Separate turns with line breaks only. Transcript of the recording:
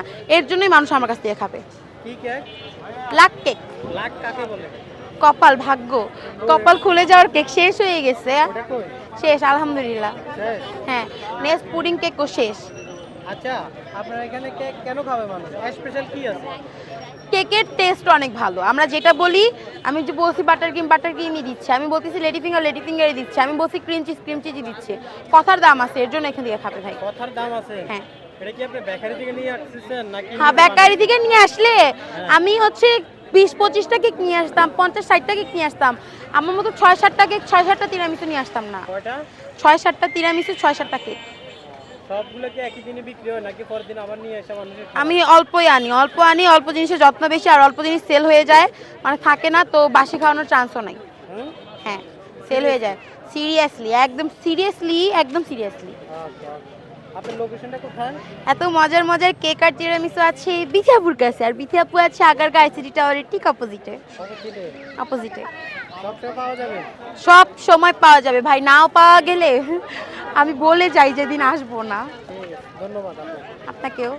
না, এর জন্যই মানুষ আমার কাছ থেকে খাবে।
কি কেক?
লাক কেক।
লাক কাকে বলে?
কপাল, ভাগ্য, কপাল খুলে যাওয়ার কেক শেষ হয়ে গেছে।
ওটা কই?
শেষ আলহামদুলিল্লাহ।
শেষ?
হ্যাঁ, নেক্সট পুডিং কেকও শেষ।
আচ্ছা, আপনার এখানে কেক কেন খাবে মানুষ? স্পেশাল কি আছে?
কেকের টেস্ট অনেক ভালো। আমরা যেটা বলি, আমি যে বলছি বাটার ক্রিমই দিচ্ছে, আমি বলতেছি লেডি ফিঙ্গারই দিচ্ছে, আমি বলছি ক্রিম চিজই দিচ্ছে। কথার দাম আছে, এর জন্য এখান থেকে খাবে ভাই।
কথার দাম আছে?
হ্যাঁ
এটা কি আপনি বেকারি থেকে নিয়ে আসছেন নাকি
হ্যাঁ,
নিজে
বেকারি
বানাচ্ছেন?
থেকে নিয়ে আসলে আমি হচ্ছে 20-25টা কেক নিয়ে আসতাম, 50-60টা কেক নিয়ে আসতাম। আমার মতো 6-7টা কেক, 6-7টা তিরামিসু নিয়ে আসতাম না।
কয়টা?
6-7টা তিরামিসু, 6-7টা কেক।
সবগুলো কি একই দিনে বিক্রি হয় নাকি পরের দিন আবার নিয়ে এসে মানুষের
আমি
খাওয়ান?
অল্পই আনি, অল্প জিনিসের যত্ন বেশি, আর অল্প জিনিস সেল হয়ে যায়, মানে থাকে না, তো বাসি খাওয়ানোর চান্সও নাই।
হুম?
হ্যাঁ, সেল হয়ে যায়। সিরিয়াসলি, একদম সিরিয়াসলি।
আচ্ছা, আচ্ছা। আপনার লোকেশনটা কোথায়?
এত মজার কেক আর তিরামিসু আছে বিথিয়াপুর কাছে, আর বিথিয়াপুর আছে আগারগাঁও আইসিটি টাওয়ারের ঠিক অপোজিটে।
অপোজিটে?
অপোজিটে
সবসময় পাওয়া যাবে?
সব সময় পাওয়া যাবে ভাই, নাও পাওয়া গেলে আমি বলে যাই যেদিন আসবো না।
ঠিক আছে, ধন্যবাদ আপনাকে।
আপনাকেও।